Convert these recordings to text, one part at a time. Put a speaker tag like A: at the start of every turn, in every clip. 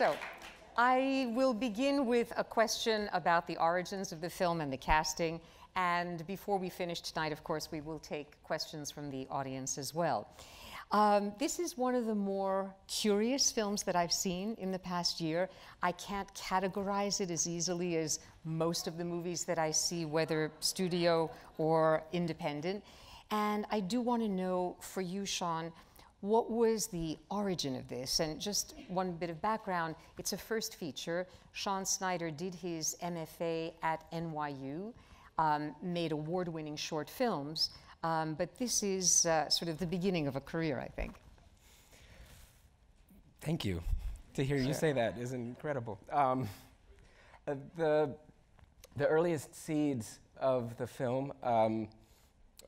A: So, I will begin with a question about the origins of the film and the casting. And before we finish tonight, of course, we will take questions from the audience as well. This is one of the more curious films that I've seen in the past year. I can't categorize it as easily as most of the movies that I see, whether studio or independent. And I do want to know, for you, Shawn, what was the origin of this? And just one bit of background, it's a first feature. Shawn Snyder did his MFA at NYU, made award-winning short films, but this is sort of the beginning of a career, I think.
B: Thank you. To hear you say that is incredible. The earliest seeds of the film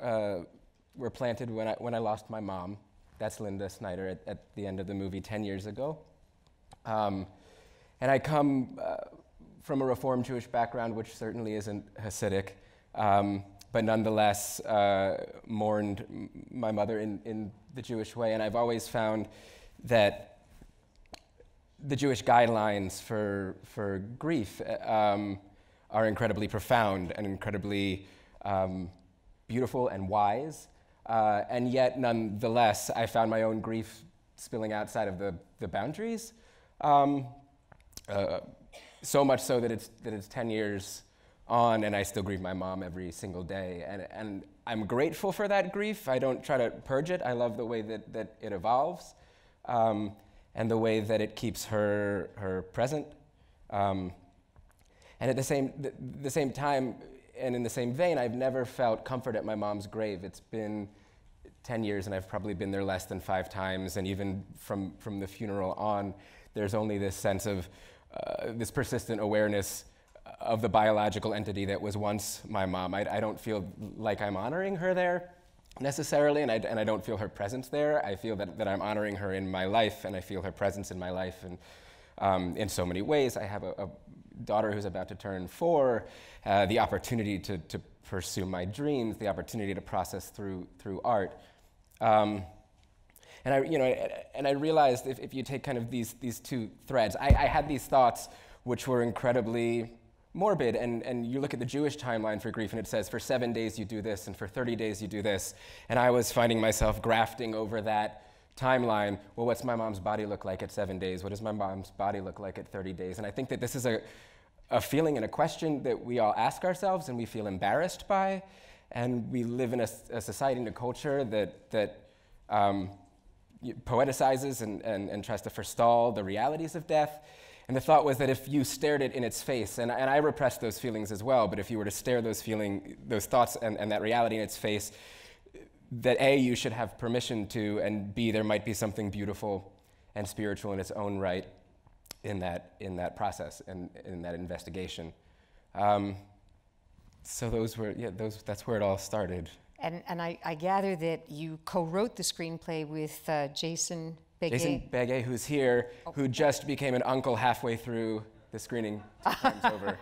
B: were planted when I lost my mom. That's Linda Snyder at the end of the movie 10 years ago. And I come from a Reformed Jewish background, which certainly isn't Hasidic, but nonetheless mourned my mother in the Jewish way. And I've always found that the Jewish guidelines for grief are incredibly profound and incredibly beautiful and wise. And yet, nonetheless, I found my own grief spilling outside of the boundaries. So much so that it's 10 years on, and I still grieve my mom every single day. And I'm grateful for that grief. I don't try to purge it. I love the way that it evolves, and the way that it keeps her present. And at the same time, and in the same vein, I've never felt comfort at my mom's grave. It's been 10 years, and I've probably been there less than 5 times, and even from the funeral on, there's only this sense of this persistent awareness of the biological entity that was once my mom. I don't feel like I'm honoring her there necessarily, and I don't feel her presence there. I feel that I'm honoring her in my life, and I feel her presence in my life, and in so many ways. I have a daughter who's about to turn 4, the opportunity to pursue my dreams, the opportunity to process through art. And I realized if you take kind of these 2 threads, I had these thoughts which were incredibly morbid, and you look at the Jewish timeline for grief, and it says for 7 days you do this, and for 30 days you do this, and I was finding myself grafting over that timeline. Well, what's my mom's body look like at 7 days? What does my mom's body look like at 30 days? And I think that this is a feeling and a question that we all ask ourselves and we feel embarrassed by, and we live in a society and a culture that poeticizes and tries to forestall the realities of death. And the thought was that if you stared it in its face, and I repressed those feelings as well, but if you were to stare those thoughts and that reality in its face, that A, you should have permission to, and B, there might be something beautiful and spiritual in its own right in that process and in that investigation. So that's where it all started.
A: And I gather that you co-wrote the screenplay with Jason Begay.
B: Jason Begay, who's here, who just became an uncle halfway through the screening. 2 times over.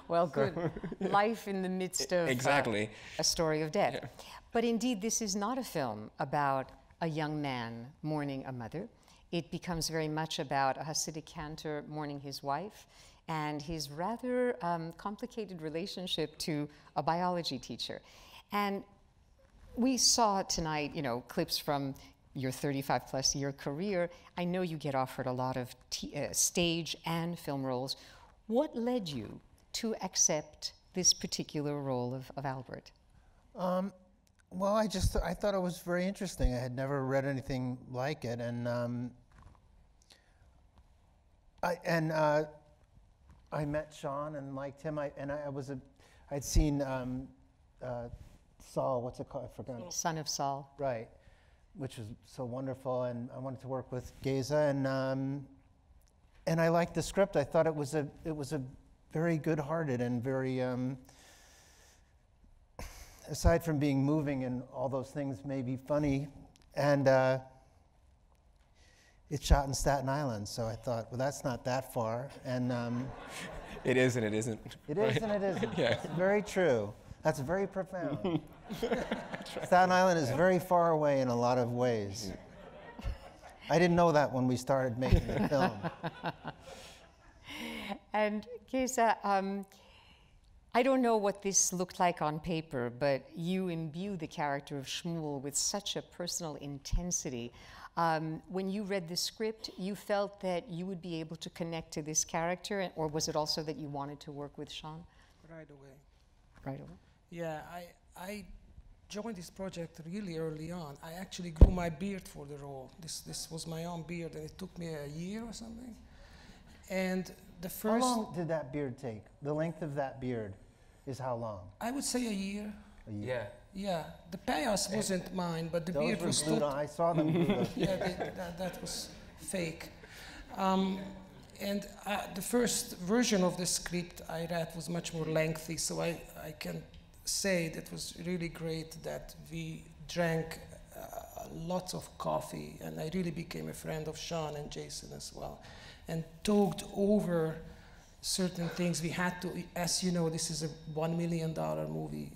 A: Well, good. Life in the midst of
B: exactly.
A: A story of death.
B: Yeah.
A: But indeed, this is not a film about a young man mourning a mother. It becomes very much about a Hasidic cantor mourning his wife and his rather complicated relationship to a biology teacher. And we saw tonight, clips from your 35-plus year career. I know you get offered a lot of stage and film roles. What led you to accept this particular role of Albert?
C: Well, I thought it was very interesting. I had never read anything like it, and I met Shawn and liked him. I'd seen Saul. What's it called? I forgot.
A: Son of Saul.
C: Right, which was so wonderful, and I wanted to work with Géza, and I liked the script. I thought it was a very good-hearted and very. Aside from being moving and all those things, maybe funny, and it's shot in Staten Island, so I thought, well, that's not that far, and
B: it is and it isn't.
C: It is and it isn't.
B: Yeah.
C: It's very true. That's very profound. Staten Island is very far away in a lot of ways. I didn't know that when we started making the film.
A: And Géza, I don't know what this looked like on paper, but you imbue the character of Shmuel with such a personal intensity. When you read the script, you felt that you would be able to connect to this character, or was it also that you wanted to work with Shawn?
D: Right away.
A: Right away.
D: Yeah, I joined this project really early on. I actually grew my beard for the role. This was my own beard, and it took me a year or something. And the first...
C: How long did that beard take? The length of that beard is how long?
D: I would say a year.
C: A year.
B: Yeah.
D: Yeah, the payas wasn't mine, but the
C: Those
D: beard
C: were
D: was
C: glued on. I saw them glued.
D: Yeah, that was fake. And the first version of the script I read was much more lengthy, so I can say that was really great that we drank lots of coffee, and I really became a friend of Shawn and Jason as well, and talked over certain things. We had to, as you know, this is a $1 million movie,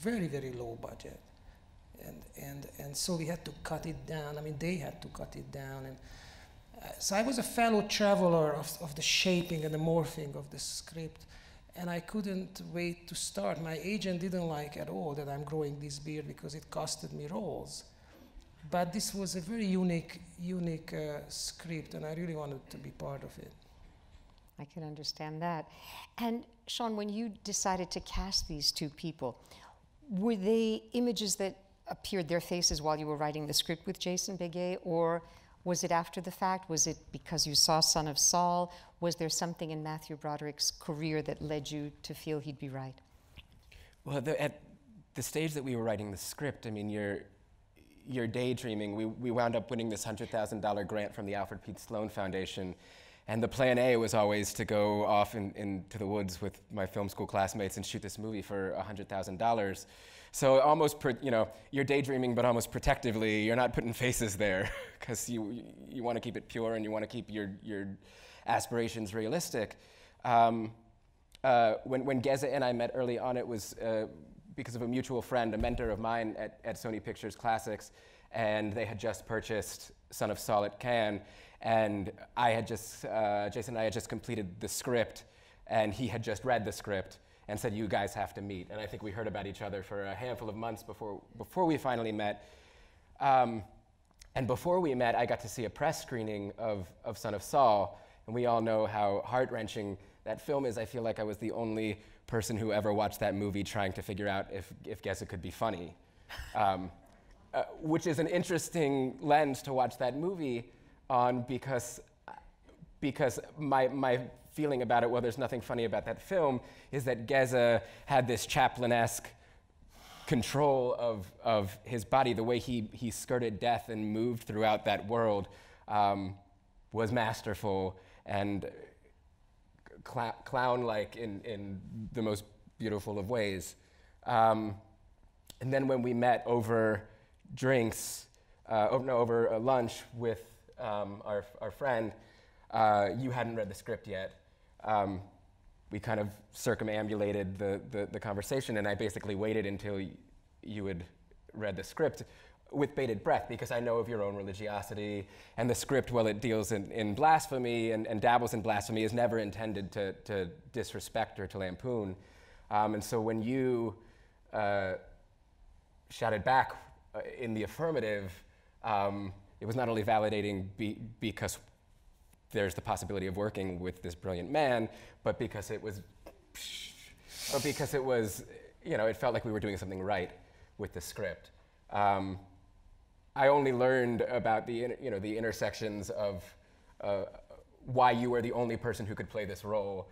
D: very, very low budget. And so we had to cut it down. I mean, they had to cut it down. And so I was a fellow traveler of the shaping and the morphing of the script. And I couldn't wait to start. My agent didn't like at all that I'm growing this beard because it costed me roles. But this was a very unique script, and I really wanted to be part of it.
A: I can understand that. And Shawn, when you decided to cast these two people, were they images that appeared, their faces, while you were writing the script with Jason Begay, or was it after the fact? Was it because you saw Son of Saul? Was there something in Matthew Broderick's career that led you to feel he'd be right?
B: Well, at the stage that we were writing the script, I mean, you're daydreaming. We wound up winning this $100,000 grant from the Alfred P. Sloan Foundation. And the plan A was always to go off into the woods with my film school classmates and shoot this movie for $100,000. So almost, you're daydreaming, but almost protectively, you're not putting faces there because you want to keep it pure and you want to keep your aspirations realistic. When Géza and I met early on, it was because of a mutual friend, a mentor of mine at Sony Pictures Classics, and they had just purchased Son of Saul at Cannes. And Jason and I had just completed the script, and he had just read the script and said, you guys have to meet. And I think we heard about each other for a handful of months before we finally met. And before we met, I got to see a press screening of Son of Saul, and we all know how heart-wrenching that film is. I feel like I was the only person who ever watched that movie trying to figure out if Géza could be funny, which is an interesting lens to watch that movie on because my feeling about it, well, there's nothing funny about that film, is that Géza had this Chaplin-esque control of his body. The way he skirted death and moved throughout that world was masterful and clown-like in the most beautiful of ways. And then when we met over drinks, over lunch with our friend, you hadn't read the script yet. We kind of circumambulated the conversation, and I basically waited until you had read the script with bated breath, because I know of your own religiosity, and the script, while it deals in blasphemy and dabbles in blasphemy, is never intended to disrespect or to lampoon. And so when you shouted back in the affirmative, it was not only validating because there's the possibility of working with this brilliant man, but because it was, it felt like we were doing something right with the script. I only learned about the intersections of why you were the only person who could play this role,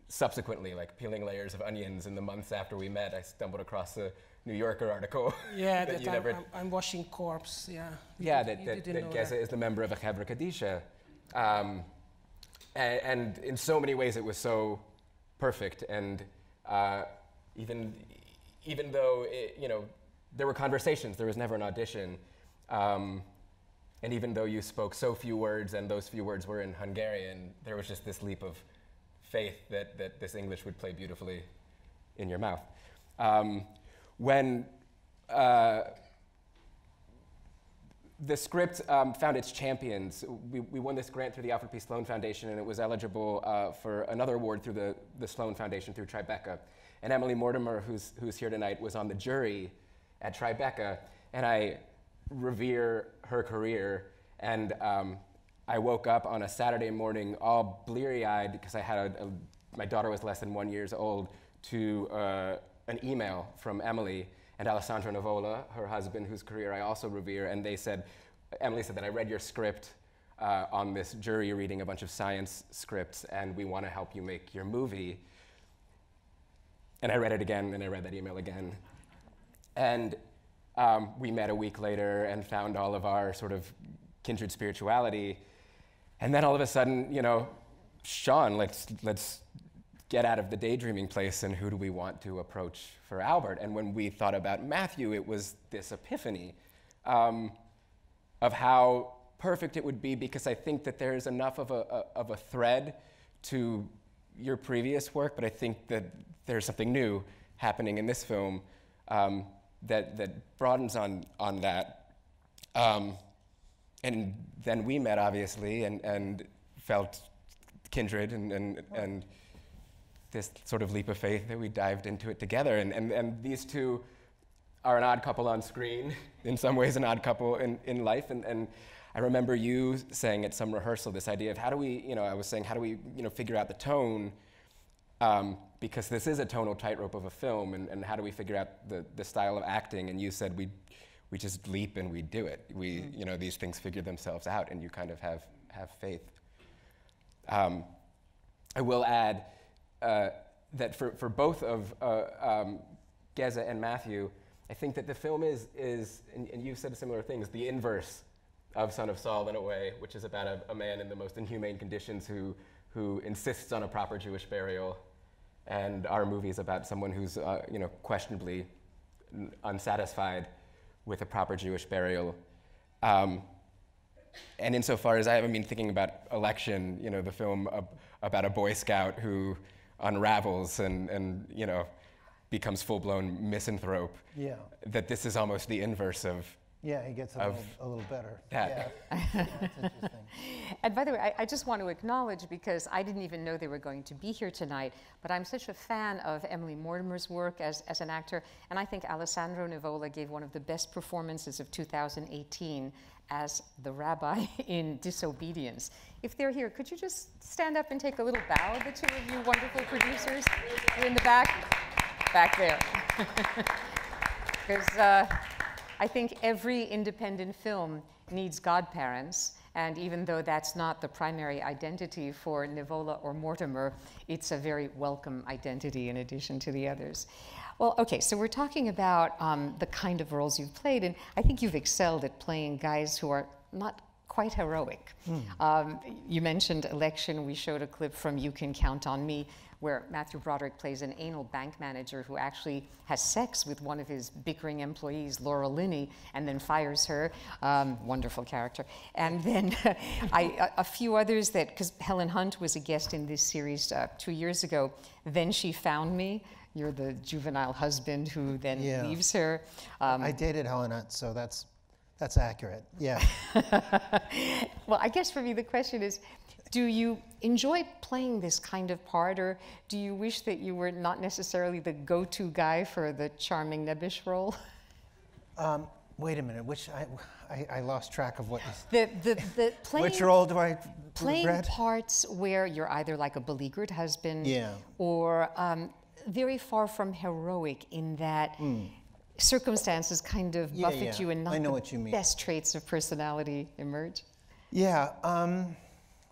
B: subsequently, like peeling layers of onions in the months after we met. I stumbled across a New Yorker article.
D: Yeah, I'm washing corpse, yeah.
B: That Géza is the member of a Chevra Kadisha. And in so many ways it was so perfect, and even though there were conversations, there was never an audition, and even though you spoke so few words and those few words were in Hungarian, there was just this leap of faith that this English would play beautifully in your mouth. the script found its champions. We won this grant through the Alfred P. Sloan Foundation, and it was eligible for another award through the Sloan Foundation through Tribeca. And Emily Mortimer, who's here tonight, was on the jury at Tribeca, and I revere her career. And I woke up on a Saturday morning all bleary-eyed because I had my daughter was less than 1 year old, to an email from Emily and Alessandro Nivola, her husband, whose career I also revere, and Emily said that I read your script on this jury reading a bunch of science scripts, and we want to help you make your movie. And I read it again, and I read that email again. And we met a week later and found all of our sort of kindred spirituality. And then all of a sudden, you know, Shawn, let's get out of the daydreaming place, and who do we want to approach for Albert? And when we thought about Matthew, it was this epiphany of how perfect it would be, because I think that there's enough of a thread to your previous work, but I think that there's something new happening in this film that broadens on that. And then we met, obviously, and felt kindred, and this sort of leap of faith that we dived into it together. And these two are an odd couple on screen, in some ways an odd couple in life. And I remember you saying at some rehearsal this idea of how do we, you know, I was saying, how do we, you know, figure out the tone, because this is a tonal tightrope of a film, and how do we figure out the style of acting? And you said we just leap and we do it. You know, these things figure themselves out, and you kind of have faith. I will add that for both of Géza and Matthew, I think that the film is and you've said similar things, the inverse of Son of Saul in a way, which is about a man in the most inhumane conditions who insists on a proper Jewish burial, and our movie is about someone who's you know, questionably unsatisfied with a proper Jewish burial. And insofar as I haven't been thinking about Election, you know, the film about a Boy Scout who unravels and you know, becomes full-blown misanthrope. Yeah. That this is almost the inverse of.
C: Yeah, he gets a little better.
B: That.
C: Yeah. That's interesting.
A: And by the way, I just want to acknowledge, because I didn't even know they were going to be here tonight, but I'm such a fan of Emily Mortimer's work as an actor, and I think Alessandro Nivola gave one of the best performances of 2018 as the rabbi in Disobedience. If they're here, could you just stand up and take a little bow, the two of you wonderful producers? You're in the back there. Because I think every independent film needs godparents, and even though that's not the primary identity for Nivola or Mortimer, it's a very welcome identity in addition to the others. Well, okay, so we're talking about the kind of roles you've played, and I think you've excelled at playing guys who are not quite heroic. You mentioned Election. We showed a clip from You Can Count on Me, where Matthew Broderick plays an anal bank manager who actually has sex with one of his bickering employees, Laura Linney, and then fires her. Wonderful character. And then a few others that, because Helen Hunt was a guest in this series 2 years ago. Then She Found Me. You're the juvenile husband who then leaves her.
C: I dated Helen Hunt, so that's accurate. Yeah.
A: Well, I guess for me the question is, do you enjoy playing this kind of part, or do you wish that you were not necessarily the go-to guy for the charming Nebbish role?
C: Wait a minute, which I lost track of what
A: the playing,
C: which role do I
A: playing
C: regret?
A: Parts where you're either like a beleaguered husband,
C: yeah,
A: or very far from heroic in that circumstances kind of buffet you, and not the best traits of personality emerge.
C: Yeah.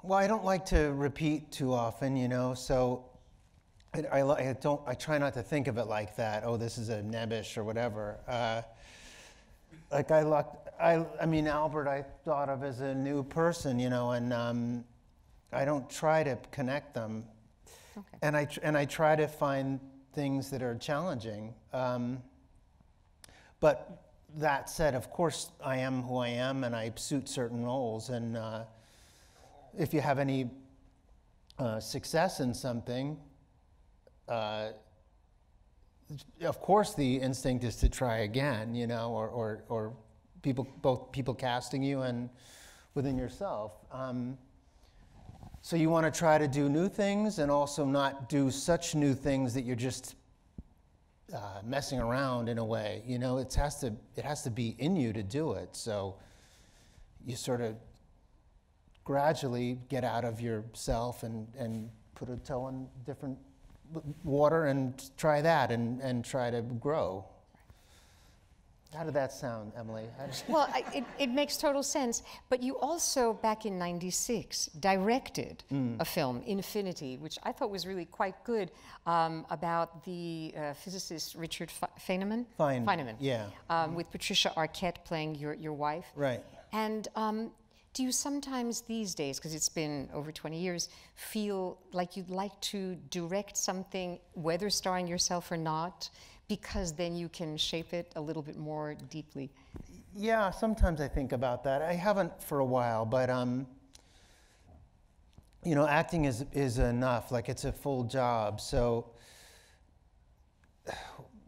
C: Well, I don't like to repeat too often, you know, so I try not to think of it like that. Oh, this is a Nebbish or whatever. Like I mean, Albert I thought of as a new person, you know, and I don't try to connect them. Okay. And I try to find things that are challenging. But that said, of course, I am who I am, and I suit certain roles. And if you have any success in something, of course the instinct is to try again, you know, or both people casting you and within yourself. So you want to try to do new things and also not do such new things that you're just messing around in a way. You know, it has to be in you to do it. So you sort of gradually get out of yourself and put a toe in different water and try that and try to grow. How did that sound, Emily?
A: Well, it makes total sense. But you also, back in '96, directed a film, Infinity, which I thought was really quite good, about the physicist Richard Feynman. Feynman.
C: Yeah.
A: With Patricia Arquette playing your wife.
C: Right.
A: And do you sometimes these days, because it's been over 20 years, feel like you'd like to direct something, whether starring yourself or not, because then you can shape it a little bit more deeply?
C: Yeah, sometimes I think about that. I haven't for a while, but you know, acting is enough. Like, it's a full job. So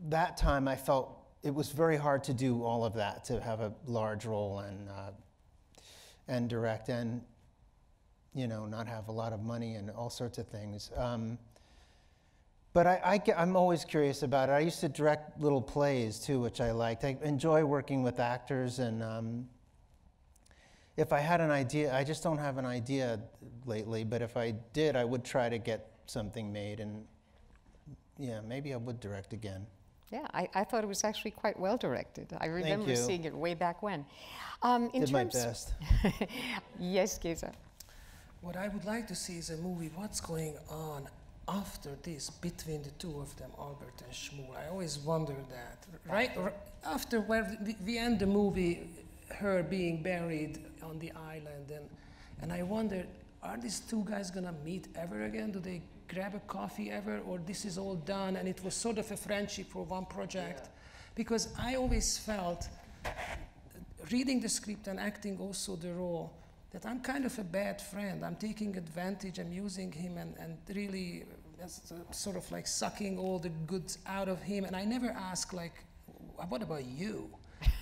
C: that time I felt it was very hard to do all of that, to have a large role and direct and, you know, not have a lot of money and all sorts of things. But I'm always curious about it. I used to direct little plays too, which I liked. I enjoy working with actors, and if I had an idea, I just don't have an idea lately, but if I did, I would try to get something made, and yeah, maybe I would direct again.
A: Yeah, I thought it was actually quite well directed. I remember seeing it way back when.
C: Did my best.
A: Yes, Géza.
D: What I would like to see is a movie, what's going on after this, between the two of them, Albert and Shmuel. I always wonder that. Right after where we end the movie, her being buried on the island, and I wonder, are these two guys gonna meet ever again? Do they grab a coffee ever, or this is all done and it was sort of a friendship for one project? Yeah. Because I always felt, reading the script and acting also the role, that I'm kind of a bad friend. I'm taking advantage, I'm using him and really sort of like sucking all the goods out of him, and I never ask, like, what about you?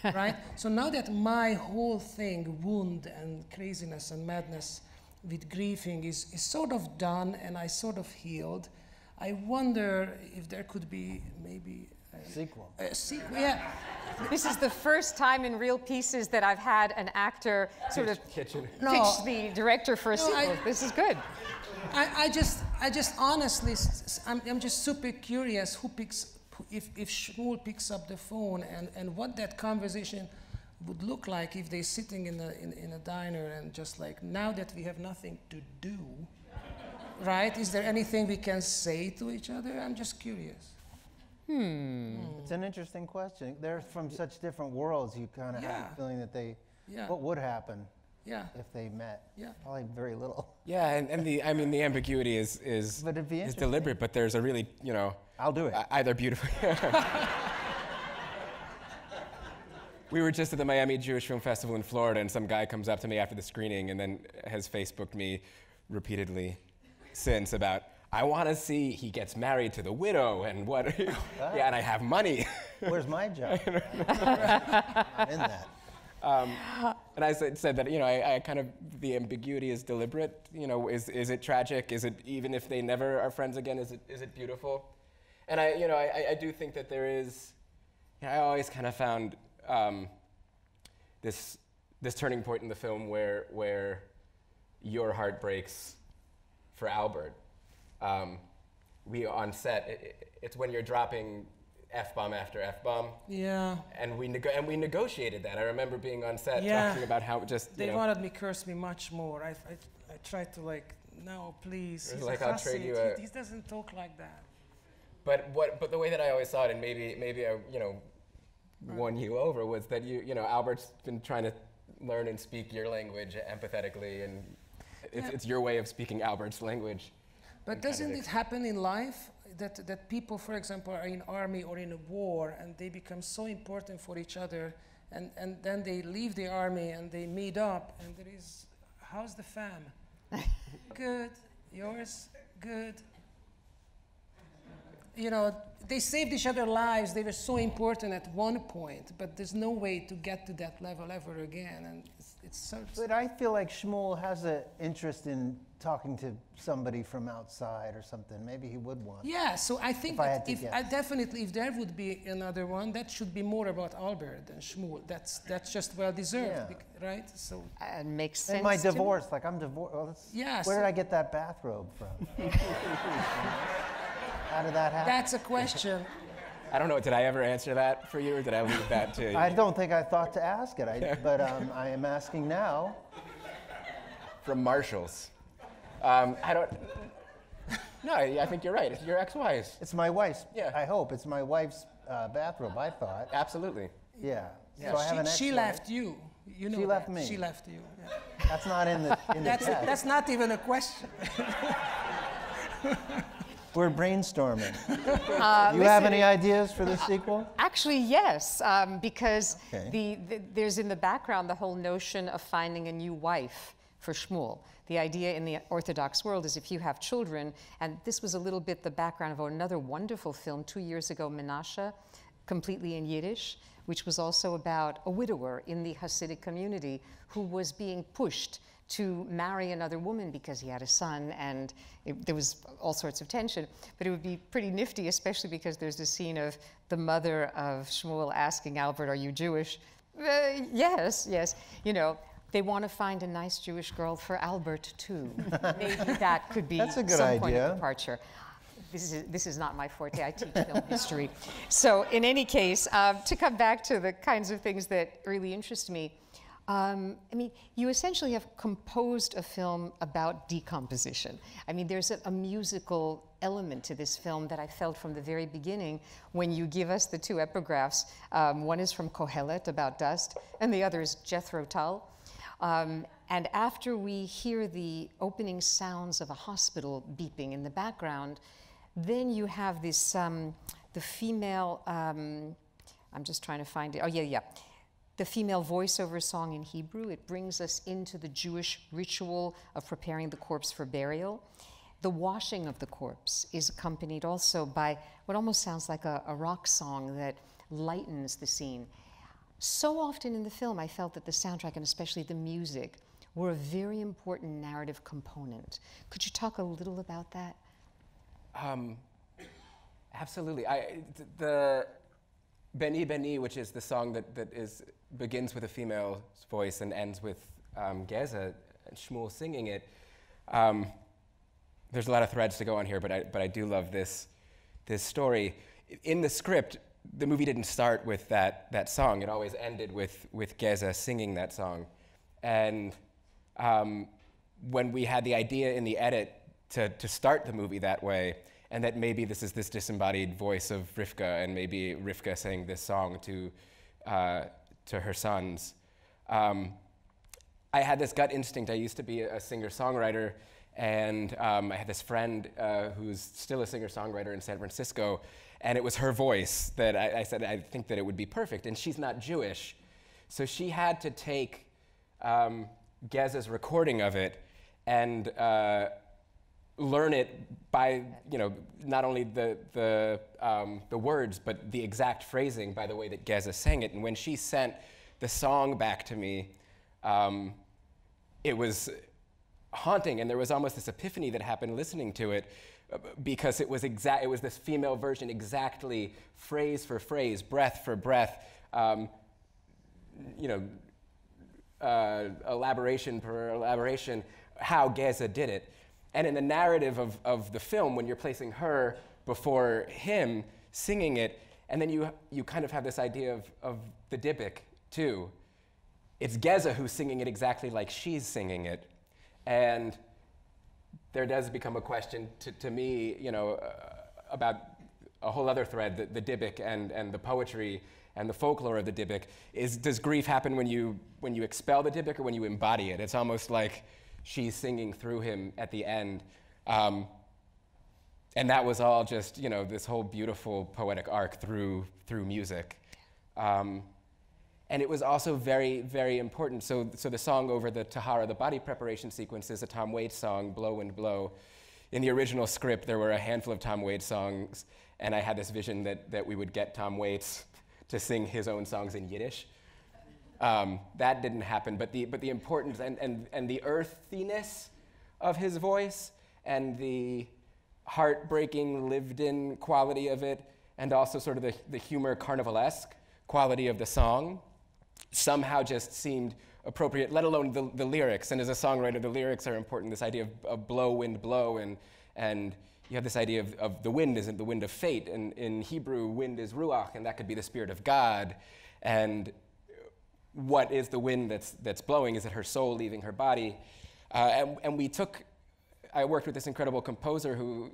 D: Right? So now that my whole thing, wound and craziness and madness with grieving is sort of done and I sort of healed, I wonder if there could be maybe a
C: sequel.
D: Yeah.
A: This is the first time in Real Pieces that I've had an actor sort of pitch the director for a sequel. This is good.
D: I just honestly, I'm just super curious if Shmuel picks up the phone and what that conversation would look like if they're sitting in a diner and just like, now that we have nothing to do, right? Is there anything we can say to each other? I'm just curious.
C: It's an interesting question. They're from such different worlds. You kind of have a feeling that what would happen if they met?
D: Yeah.
C: Probably very little.
B: Yeah, and the ambiguity is deliberate, but there's a really, you know,
C: I'll do it.
B: Either beautiful. We were just at the Miami Jewish Film Festival in Florida, and some guy comes up to me after the screening and then has Facebooked me repeatedly since about, I want to see he gets married to the widow and what, yeah, and I have money.
C: Where's my job? I'm in that.
B: And I said that, you know, I kind of, the ambiguity is deliberate. You know, is it tragic? Is it, even if they never are friends again, is it beautiful? And I do think that there is, you know, I always kind of found this turning point in the film where your heart breaks for Albert. We on set, it's when you're dropping F-bomb after F-bomb.
D: Yeah. And
B: we negotiated that. I remember being on set talking about how
D: they wanted me curse me much more. I tried to like, no, please. He's
B: like,
D: a
B: I'll trade you
D: he doesn't talk like that.
B: But the way that I always saw it, and maybe I won you over, was that you know Albert's been trying to learn and speak your language empathetically, and it's your way of speaking Albert's language.
D: But doesn't it happen in life that people, for example, are in army or in a war and they become so important for each other, and then they leave the army and they meet up and there is, how's the fam? Good. Yours? Good. you know, they saved each other's lives. They were so important at one point, but there's no way to get to that level ever again. And it's so.
C: But I feel like Shmuel has an interest in talking to somebody from outside or something. Maybe he would want.
D: Yeah, so I think that definitely if there would be another one, that should be more about Albert than Shmuel. That's just well deserved, right? So
A: makes sense.
C: And my divorce, like I'm divorced. Well, where did I get that bathrobe from? How did that happen?
D: That's a question.
B: I don't know. Did I ever answer that for you, or did I leave that to you?
C: I don't think I thought to ask it, but I am asking now.
B: From Marshalls. I don't. No, I think you're right. It's your ex-wife's.
C: It's my wife's.
B: Yeah.
C: I hope it's my wife's bathrobe. I thought.
B: Absolutely.
C: Yeah.
D: Yeah.
C: So I have an
D: she left you. You know.
C: She left me.
D: She left you. Yeah.
C: That's not in the.
D: That's not even a question.
C: We're brainstorming. Do you have any ideas for the sequel?
A: Actually, yes, because there's in the background the whole notion of finding a new wife for Shmuel. The idea in the Orthodox world is if you have children, and this was a little bit the background of another wonderful film 2 years ago, Menashe, completely in Yiddish, which was also about a widower in the Hasidic community who was being pushed to marry another woman because he had a son, and there was all sorts of tension. But it would be pretty nifty, especially because there's this scene of the mother of Shmuel asking Albert, "Are you Jewish?" Yes, yes. You know, they want to find a nice Jewish girl for Albert too. Maybe that could be
C: That's a good
A: some point
C: idea.
A: of departure. This is not my forte. I teach film history. So in any case, to come back to the kinds of things that really interest me. I mean, you essentially have composed a film about decomposition. I mean, there's a musical element to this film that I felt from the very beginning when you give us the two epigraphs. One is from Kohelet about dust, and the other is Jethro Tull. And after we hear the opening sounds of a hospital beeping in the background, then you have this, the female, I'm just trying to find it. Oh, yeah. The female voiceover song in Hebrew. It brings us into the Jewish ritual of preparing the corpse for burial. The washing of the corpse is accompanied also by what almost sounds like a rock song that lightens the scene. So often in the film, I felt that the soundtrack, and especially the music, were a very important narrative component. Could you talk a little about that?
B: Absolutely. The Beni Beni, which is the song that begins with a female's voice and ends with Géza and Shmuel singing it. There's a lot of threads to go on here, but I do love this story. In the script, the movie didn't start with that song. It always ended with Géza singing that song. And when we had the idea in the edit to start the movie that way, and that maybe this is this disembodied voice of Rivka, and maybe Rivka sang this song to her sons. I had this gut instinct. I used to be a singer-songwriter, and I had this friend who's still a singer-songwriter in San Francisco, and it was her voice that I said, I think that it would be perfect, and she's not Jewish. So she had to take Géza's recording of it and learn it by, not only the words, but the exact phrasing by the way that Géza sang it. And when she sent the song back to me, it was haunting, and there was almost this epiphany that happened listening to it, because it was this female version, exactly phrase for phrase, breath for breath, elaboration per elaboration, how Géza did it. And in the narrative of the film, when you're placing her before him singing it, and then you kind of have this idea of the Dybbuk too. It's Géza who's singing it exactly like she's singing it. And there does become a question to me, about a whole other thread, the Dybbuk and the poetry and the folklore of the Dybbuk. Does grief happen when you expel the Dybbuk or when you embody it? It's almost like she's singing through him at the end. And that was all just, this whole beautiful poetic arc through music. And it was also very, very important. So the song over the Tahara, the body preparation sequence, is a Tom Waits song, Blow Wind Blow. In the original script, there were a handful of Tom Waits songs, and I had this vision that we would get Tom Waits to sing his own songs in Yiddish. That didn't happen, but the importance and the earthiness of his voice and the heartbreaking, lived-in quality of it, and also sort of the humor carnivalesque quality of the song somehow just seemed appropriate, let alone the lyrics. And as a songwriter, the lyrics are important, this idea of blow, wind, blow, and you have this idea of the wind isn't the wind of fate. And in Hebrew, wind is ruach, and that could be the spirit of God. And what is the wind that's blowing? Is it her soul leaving her body? And I worked with this incredible composer who,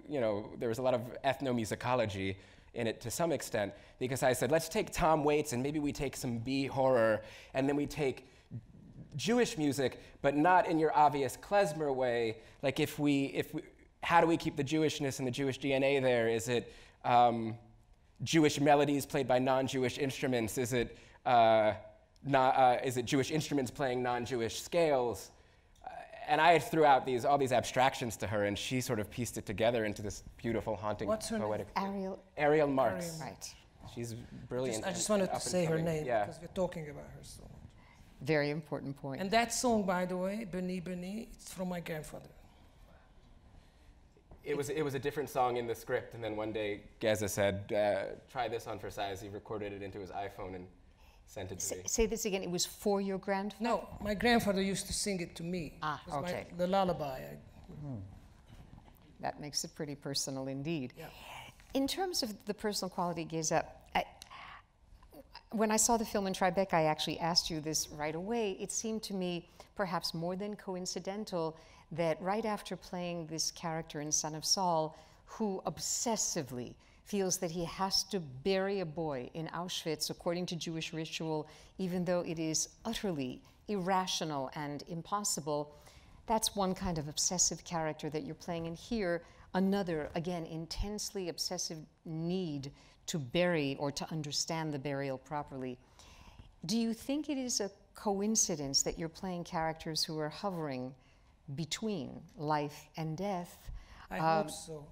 B: there was a lot of ethnomusicology in it to some extent, because I said, let's take Tom Waits and maybe we take some B horror, and then we take Jewish music, but not in your obvious klezmer way. Like how do we keep the Jewishness and the Jewish DNA there? Is it Jewish melodies played by non-Jewish instruments? Is it Jewish instruments playing non-Jewish scales? And I threw out all these abstractions to her, and she sort of pieced it together into this beautiful, haunting, poetic. Ariel Marx.
A: Right.
B: She's brilliant.
D: I just wanted to say her name because we're talking about her so much.
A: Very important point.
D: And that song, by the way, Beni Beni, it's from my grandfather.
B: It was a different song in the script, and then one day Géza said, try this on for size. He recorded it into his iPhone and sent it to me.
A: Say this again, it was for your grandfather?
D: No, my grandfather used to sing it to me.
A: Okay.
D: The lullaby.
A: That makes it pretty personal indeed.
D: Yeah.
A: In terms of the personal quality, Géza, when I saw the film in Tribeca, I actually asked you this right away. It seemed to me perhaps more than coincidental that right after playing this character in Son of Saul, who obsessively feels that he has to bury a boy in Auschwitz according to Jewish ritual, even though it is utterly irrational and impossible, that's one kind of obsessive character that you're playing. And here, another, again, intensely obsessive need to bury or to understand the burial properly. Do you think it is a coincidence that you're playing characters who are hovering between life and death?
D: I hope so.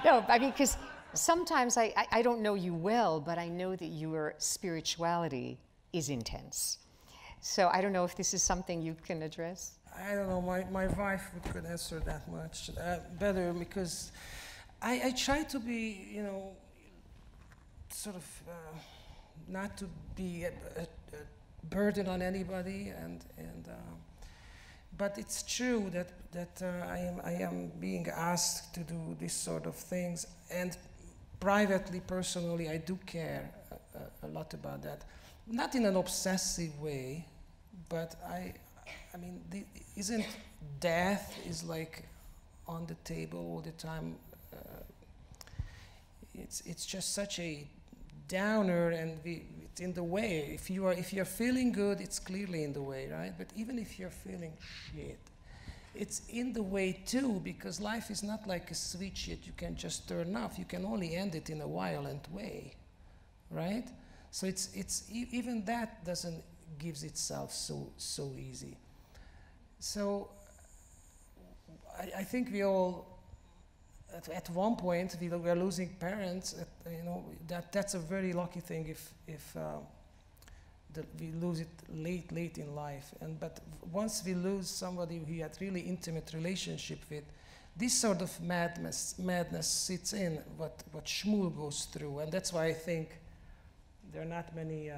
A: No, I mean, because sometimes I don't know you well, but I know that your spirituality is intense. So I don't know if this is something you can address.
D: I don't know, my wife could answer that much better, because I try to be, sort of not to be a burden on anybody, but it's true that I am being asked to do this sort of things, and privately, personally, I do care a lot about that. Not in an obsessive way, but I mean, isn't death is like on the table all the time? It's just such a downer, and it's in the way. If you're feeling good, it's clearly in the way, right? But even if you're feeling shit, it's in the way too, because life is not like a switch that you can just turn off. You can only end it in a violent way, right? So even that doesn't gives itself so easy. So I think we all at one point we were losing parents. That's a very lucky thing if that we lose it late in life. But once we lose somebody we had really intimate relationship with, this sort of madness sits in what Shmuel goes through, and that's why I think there are not many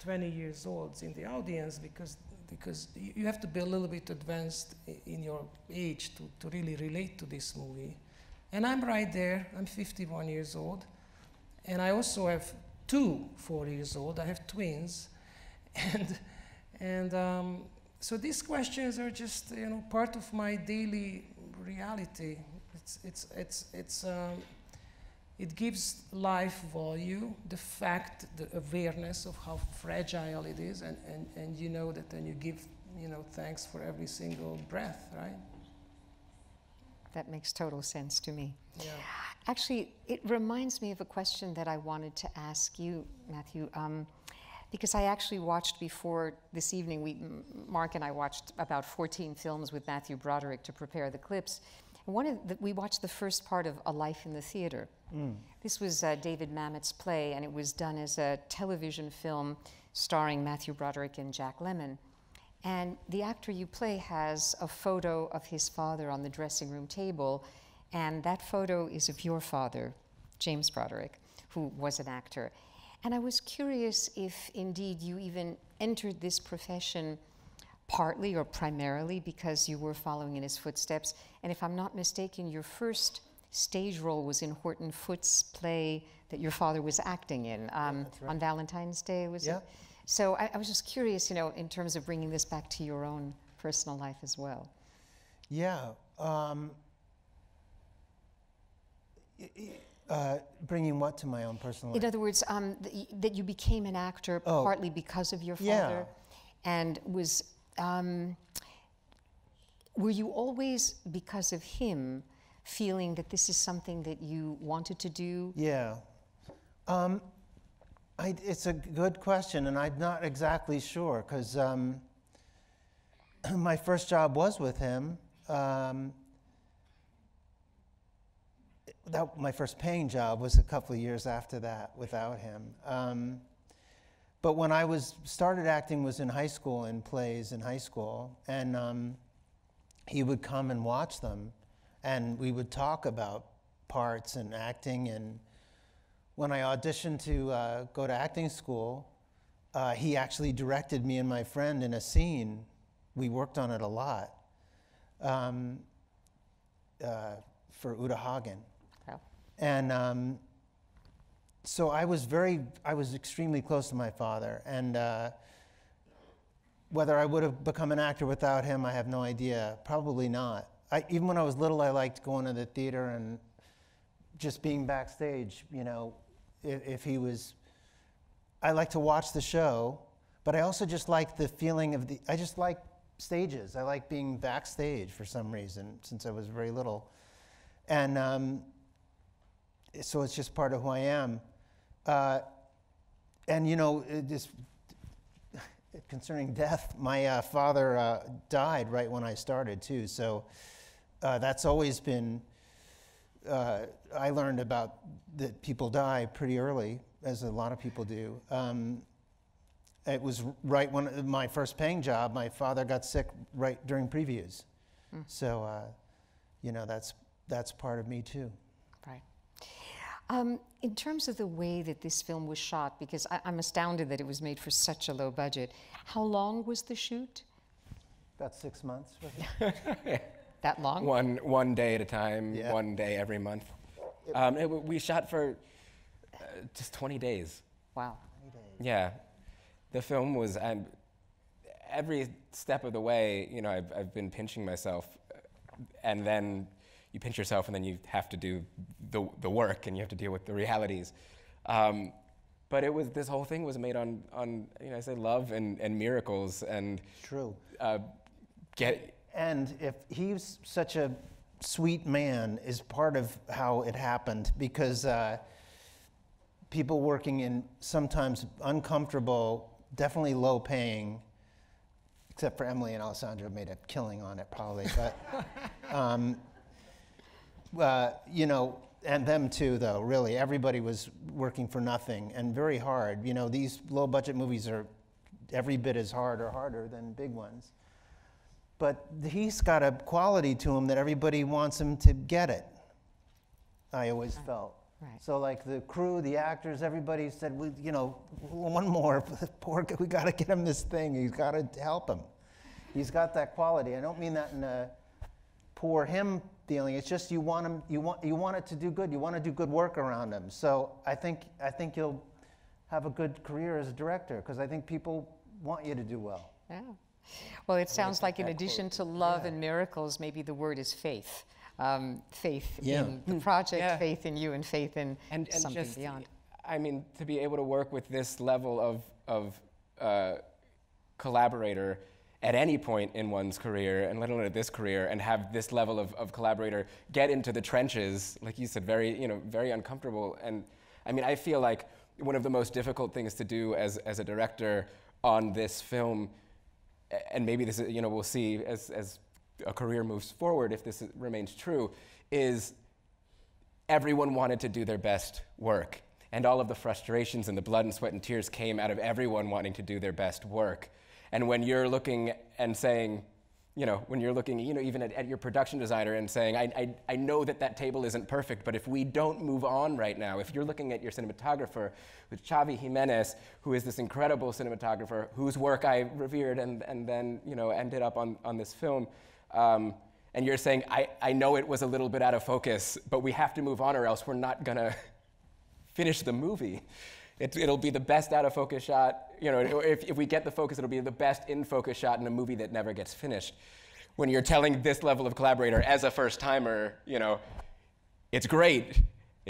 D: 20 years olds in the audience, because you have to be a little bit advanced in your age to really relate to this movie. And I'm right there. I'm 51 years old, and I also have 2 4-year-olds. I have twins, and so these questions are just part of my daily reality. It gives life value, the awareness of how fragile it is, and you know that then you give thanks for every single breath, right?
A: That makes total sense to me.
D: Yeah.
A: Actually, it reminds me of a question that I wanted to ask you, Matthew, because I actually watched before this evening, Mark and I watched about 14 films with Matthew Broderick to prepare the clips, And we watched the first part of A Life in the Theater. This was David Mamet's play, and it was done as a television film starring Matthew Broderick and Jack Lemmon. And the actor you play has a photo of his father on the dressing room table, and that photo is of your father, James Broderick, who was an actor. And I was curious if indeed you even entered this profession partly or primarily because you were following in his footsteps. And if I'm not mistaken, your first stage role was in Horton Foote's play that your father was acting in
C: Right.
A: on Valentine's Day, was
C: Yeah.
A: it? So I was just curious, you know, in terms of bringing this back to your own personal life as well.
C: Yeah. Bringing what to my own personal life?
A: In other words, that you became an actor partly because of your father, and were you always, because of him, feeling that this is something that you wanted to do?
C: Yeah. It's a good question, and I'm not exactly sure, because my first job was with him. My first paying job was a couple of years after that without him. But when I started acting was in high school, in plays in high school, and he would come and watch them, and we would talk about parts and acting. And when I auditioned to go to acting school, he actually directed me and my friend in a scene. We worked on it a lot for Uta Hagen.
A: Oh.
C: And so I was extremely close to my father, and whether I would have become an actor without him, I have no idea. Probably not. Even when I was little, I liked going to the theater and just being backstage. You know, if he was, I like to watch the show, but I also just like the feeling of I just like stages. I like being backstage for some reason since I was very little, and so it's just part of who I am. And you know, concerning death, my father died right when I started too. So that's always been. I learned about that people die pretty early, as a lot of people do. It was right when my first paying job. My father got sick right during previews. So you know, that's part of me too.
A: Right. In terms of the way that this film was shot, because I'm astounded that it was made for such a low budget, how long was the shoot?
C: About 6 months. Was it?
A: That long?
B: One day at a time,
C: Yeah.
B: 1 day every month. We shot for just 20 days.
A: Wow.
B: Yeah. The film was, every step of the way, you know, I've been pinching myself, and then you pinch yourself, and then you have to do the work, and you have to deal with the realities. But this whole thing was made on you know, I say love and miracles, and
C: True.
B: And
C: if he's such a sweet man is part of how it happened, because people working in sometimes uncomfortable, definitely low paying, except for Emily and Alessandro made a killing on it probably, but you know, and them too though, really, everybody was working for nothing and very hard. You know, these low budget movies are every bit as hard or harder than big ones. But he's got a quality to him that everybody wants him to get it, I always felt.
A: Right.
C: So like the crew, the actors, everybody said, well, you know, one more, poor guy, we got to get him this thing. He's got to help him. He's got that quality. I don't mean that in a poor him feeling. It's just you want him, you want it to do good. You want to do good work around him. So I think you'll have a good career as a director, because I think people want you to do well.
A: Yeah. Well, it sounds like in addition to love and miracles, maybe the word is faith. Faith in the project, faith in you, and faith in something
B: just,
A: beyond.
B: I mean, to be able to work with this level of collaborator at any point in one's career, and let alone at this career, and have this level of collaborator get into the trenches, like you said, very uncomfortable. And I mean, I feel like one of the most difficult things to do as a director on this film, and maybe this is, you know, we'll see as a career moves forward, if this remains true, is everyone wanted to do their best work. And all of the frustrations and the blood and sweat and tears came out of everyone wanting to do their best work. And when you're looking and saying, when you're looking, even at your production designer and saying, I know that table isn't perfect, but if we don't move on right now, if you're looking at your cinematographer with Xavi Jimenez, who is this incredible cinematographer whose work I revered and then, ended up on this film, and you're saying, I know it was a little bit out of focus, but we have to move on or else we're not gonna finish the movie. It'll be the best out of focus shot, if we get the focus, it'll be the best in focus shot in a movie that never gets finished. When you're telling this level of collaborator as a first timer, it's great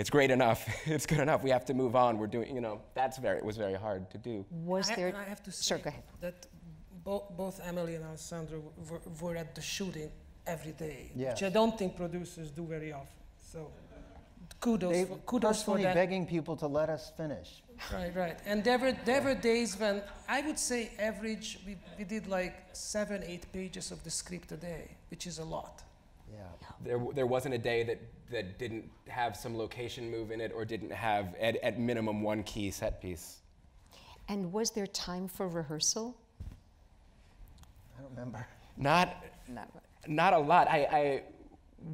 B: enough, it's good enough, we have to move on, we're doing, it was very hard to do.
D: I have to say
A: sure, go ahead.
D: that both Emily and Alessandro were at the shooting every day,
C: Yes.
D: which I don't think producers do very often. So kudos for
C: Personally
D: that.
C: begging people to let us finish.
D: Right. And there were days when I would say average, we did like 7-8 pages of the script a day, which is a lot.
C: Yeah.
B: There wasn't a day that didn't have some location move in it or didn't have at minimum one key set piece.
A: And was there time for rehearsal?
C: I don't remember.
B: Not a lot.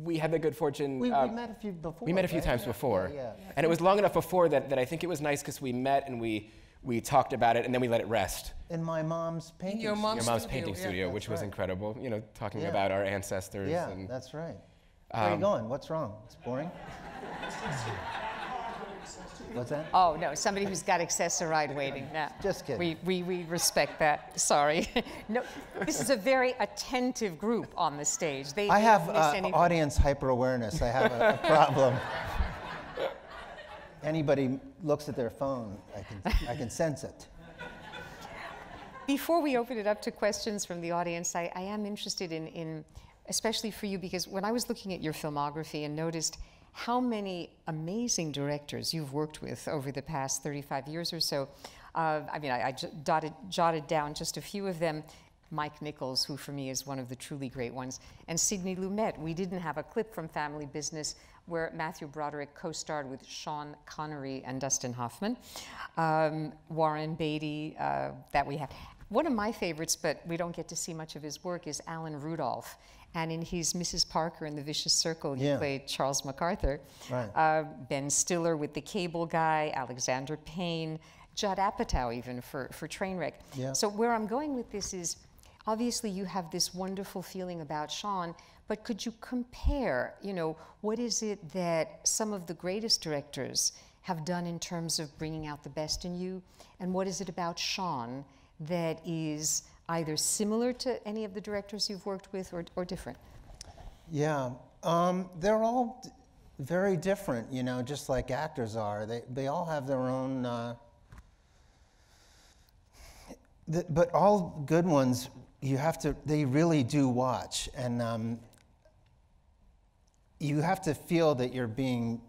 B: We had the good fortune.
C: We met a few before.
B: We met a few times before.
C: Yeah.
B: And it was long enough before that I think it was nice because we met and we talked about it and then we let it rest.
C: In my mom's painting
D: Your mom's
B: Your mom's
D: studio,
B: painting
D: yeah.
B: studio, which was
C: right.
B: incredible. Talking
C: Yeah.
B: about our ancestors.
C: Yeah,
B: and,
C: that's right. Where are you going? What's wrong? It's boring? What's that?
A: Oh, no, somebody who's got accessoride waiting. No.
C: Just kidding.
A: We respect that. Sorry. No, this is a very attentive group on the stage. They
C: I have
A: don't miss anything.
C: audience hyper-awareness. I have a problem. Anybody looks at their phone, I can sense it.
A: Before we open it up to questions from the audience, I am interested in, especially for you, because when I was looking at your filmography and noticed how many amazing directors you've worked with over the past 35 years or so, I jotted down just a few of them. Mike Nichols, who for me is one of the truly great ones, and Sidney Lumet. We didn't have a clip from Family Business where Matthew Broderick co-starred with Sean Connery and Dustin Hoffman. Warren Beatty, that we have. One of my favorites, but we don't get to see much of his work, is Alan Rudolph. And in his Mrs. Parker in the Vicious Circle, you played Charles MacArthur.
C: Right.
A: Ben Stiller with The Cable Guy, Alexander Payne, Judd Apatow even for Trainwreck.
C: Yeah.
A: So where I'm going with this is, obviously you have this wonderful feeling about Shawn, but could you compare, what is it that some of the greatest directors have done in terms of bringing out the best in you? And what is it about Shawn that is either similar to any of the directors you've worked with or different?
C: Yeah, they're all very different, just like actors are. They all have their own, but all good ones, they really do watch. And you have to feel that you're being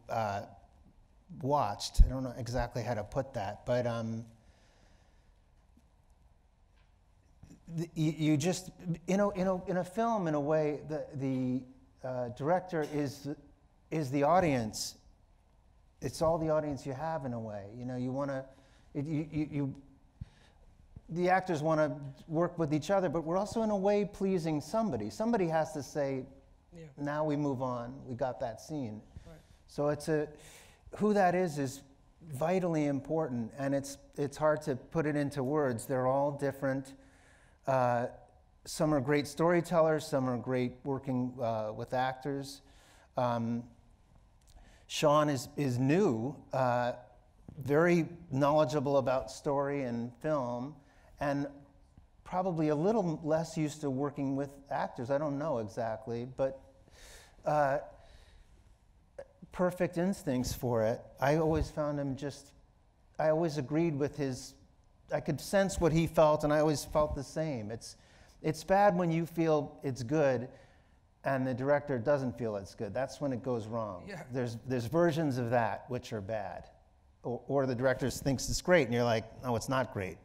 C: watched. I don't know exactly how to put that, but you just, in a film, in a way, the director is the audience. It's all the audience you have, in a way. You want to, the actors want to work with each other, but we're also, in a way, pleasing somebody. Somebody has to say, now we move on, we got that scene.
D: Right.
C: So who that is vitally important, and it's hard to put it into words. They're all different. Some are great storytellers, some are great working with actors. Shawn is new, very knowledgeable about story and film, and probably a little less used to working with actors. I don't know exactly, but perfect instincts for it. I always found him I always agreed with I could sense what he felt, and I always felt the same. It's bad when you feel it's good and the director doesn't feel it's good. That's when it goes wrong.
D: Yeah.
C: There's versions of that which are bad. Or the director thinks it's great, and you're like, no, it's not great.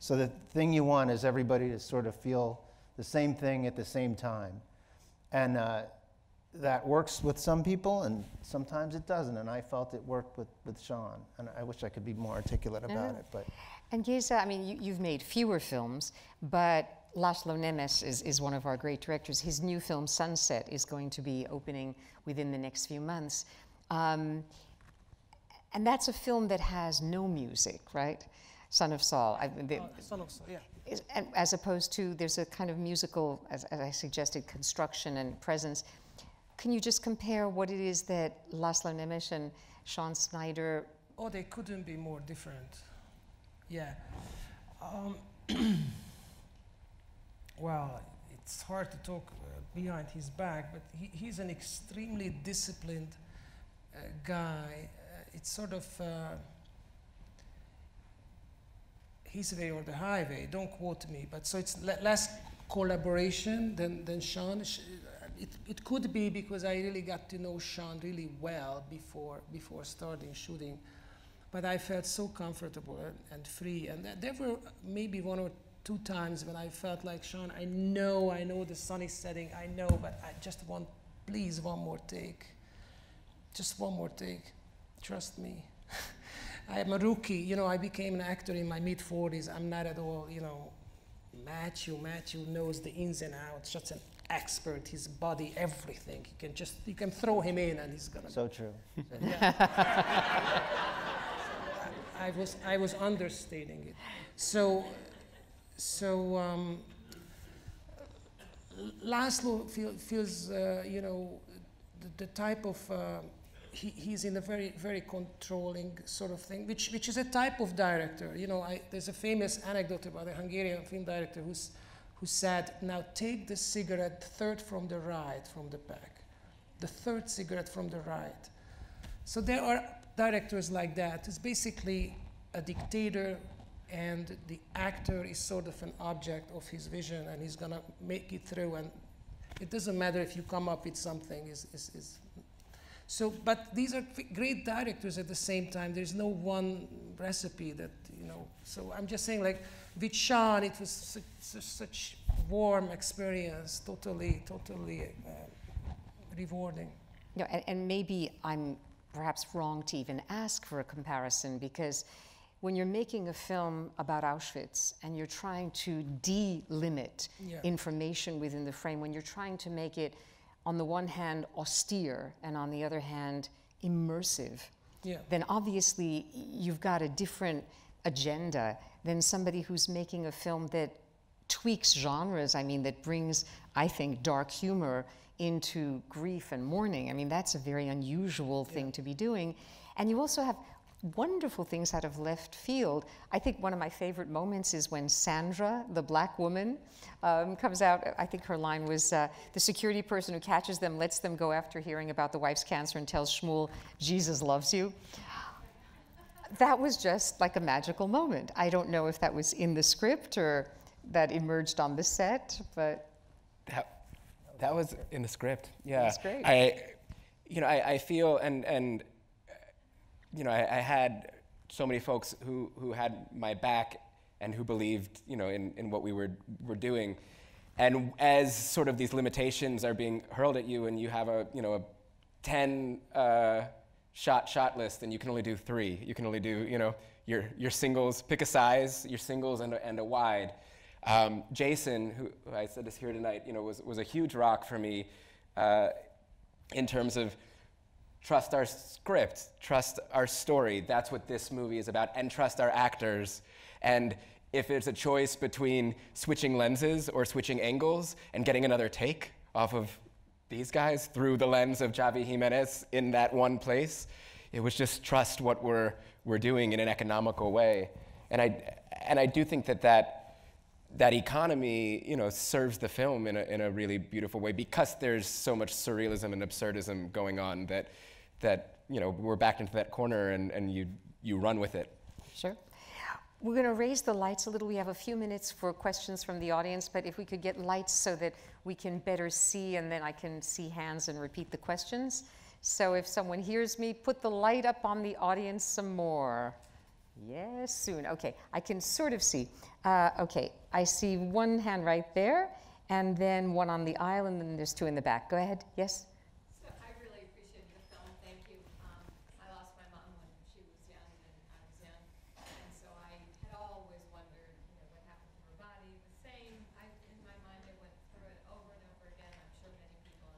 C: So the thing you want is everybody to sort of feel the same thing at the same time. And that works with some people, and sometimes it doesn't. And I felt it worked with Shawn. And I wish I could be more articulate about it. But
A: And Géza, I mean, you've made fewer films, but Laszlo Nemes is one of our great directors. His new film, Sunset, is going to be opening within the next few months. And that's a film that has no music, right? Son of Saul.
D: Son of Saul, yeah.
A: As opposed to, there's a kind of musical, as I suggested, construction and presence. Can you just compare what it is that Laszlo Nemes and Shawn Snyder...
D: Oh, they couldn't be more different. Yeah. Well, it's hard to talk behind his back, but he's an extremely disciplined guy. It's sort of his way or the highway. Don't quote me, but so it's less collaboration than Shawn. It could be because I really got to know Shawn really well before starting shooting. But I felt so comfortable and free. And there were maybe 1 or 2 times when I felt like, Shawn, I know the sun is setting, I know, but I just want, please, one more take. Just one more take. Trust me. I am a rookie. You know, I became an actor in my mid-40s. I'm not at all, you know, Matthew knows the ins and outs, just an expert, his body, everything. You can throw him in and he's gonna...
C: So true.
D: Yeah. I was understating it. So Laszlo feels, you know, the type of, he's in a very, very controlling sort of thing, which is a type of director. You know, there's a famous anecdote about a Hungarian film director who said, now take the cigarette third from the right from the pack, the third cigarette from the right. So there are directors like that. It's basically a dictator, and the actor is sort of an object of his vision, and he's gonna make it through, and it doesn't matter if you come up with something. So, but these are great directors at the same time. There's no one recipe that, you know, so I'm just saying, like, with Shawn, it was such warm experience, totally rewarding.
A: You know, and maybe I'm perhaps wrong to even ask for a comparison, because when you're making a film about Auschwitz and you're trying to delimit information within the frame, when you're trying to make it, on the one hand, austere, and on the other hand, immersive, then obviously you've got a different agenda than somebody who's making a film that tweaks genres, I mean, that brings, I think, dark humor into grief and mourning. I mean, that's a very unusual thing to be doing. And you also have wonderful things out of left field. I think one of my favorite moments is when Sandra, the black woman, comes out. I think her line was, the security person who catches them lets them go after hearing about the wife's cancer and tells Shmuel, Jesus loves you. That was just like a magical moment. I don't know if that was in the script or that emerged on the set, but...
B: That was in the script, yeah.
A: That's great.
B: I feel, and you know, I had so many folks who had my back and who believed, you know, in what we were doing. And as sort of these limitations are being hurled at you, and you have a 10 shot list, and you can only do 3. You can only do, you know, your singles, pick a size, your singles and a wide. Jason, who I said is here tonight, you know, was a huge rock for me in terms of trust our script, trust our story. That's what this movie is about, and trust our actors. And if it's a choice between switching lenses or switching angles and getting another take off of these guys through the lens of Javi Jimenez in that one place, it was just trust what we're doing in an economical way. And I do think that economy, you know, serves the film in a really beautiful way, because there's so much surrealism and absurdism going on that you know, we're backed into that corner, and you run with it.
A: Sure. We're going to raise the lights a little. We have a few minutes for questions from the audience, but if we could get lights so that we can better see, and then I can see hands and repeat the questions. So if someone hears me, put the light up on the audience some more. Yes, soon. Okay, I can sort of see. Okay, I see one hand right there, and then one on the aisle, and then there's two in the back. Go ahead. Yes?
E: So I really appreciated the film. Thank you. I lost my mom when she was young and I was young. And so I had always wondered, what happened to her body. The same, in my mind, I went through it over and over again. I'm sure many people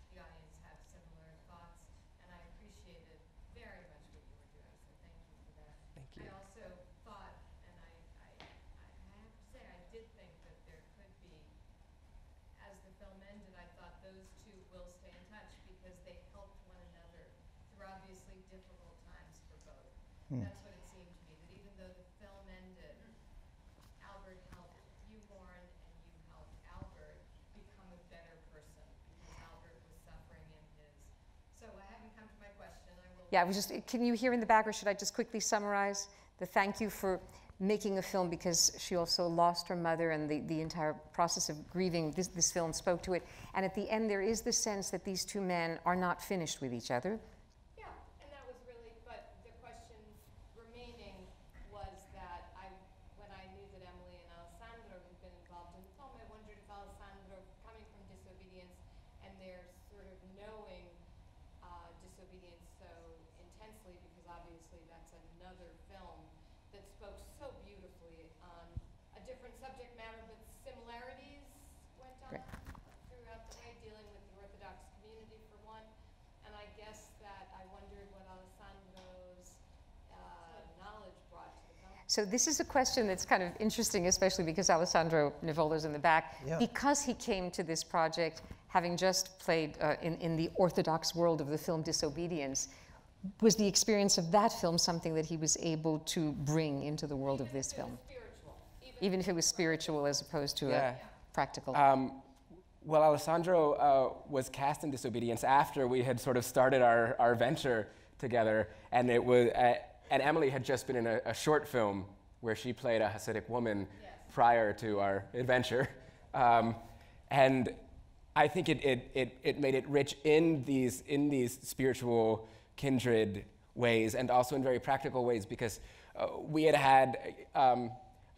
E: in the audience have similar thoughts. And I appreciated very much what you were doing. So thank you for that.
B: Thank you.
E: I also thought, and I have to say, I did think that there could be, as the film ended, I thought those two will stay in touch because they helped one another through obviously difficult times for both. That's what it seemed to me, that even though the film ended, Albert helped you, Warren, and you helped Albert become a better person because Albert was suffering in his. So I haven't come to my question. I will.
A: Yeah, can you hear in the back, or should I just quickly summarize the thank you for making a film, because she also lost her mother, and the entire process of grieving, this film spoke to it. And at the end, there is the sense that these two men are not finished with each other.
E: Yeah, and that was really, but the question remaining was that when I knew that Emily and Alessandro had been involved in the film, I wondered if Alessandro, coming from disobedience, and their sort of knowing disobedience so intensely, because obviously that's another film that spoke so beautifully on a different subject matter, but similarities went on throughout the way, dealing with the Orthodox community for one. And I guess that I wondered what Alessandro's knowledge brought to the film.
A: So this is a question that's kind of interesting, especially because Alessandro Nivola's in the back.
C: Yeah.
A: Because he came to this project having just played in the Orthodox world of the film Disobedience, was the experience of that film something that he was able to bring into the world of this film? Even if it was spiritual as opposed to a practical?
B: Well, Alessandro was cast in Disobedience after we had sort of started our venture together, and it was, and Emily had just been in a short film where she played a Hasidic woman prior to our adventure, and I think it made it rich in these spiritual kindred ways, and also in very practical ways, because we had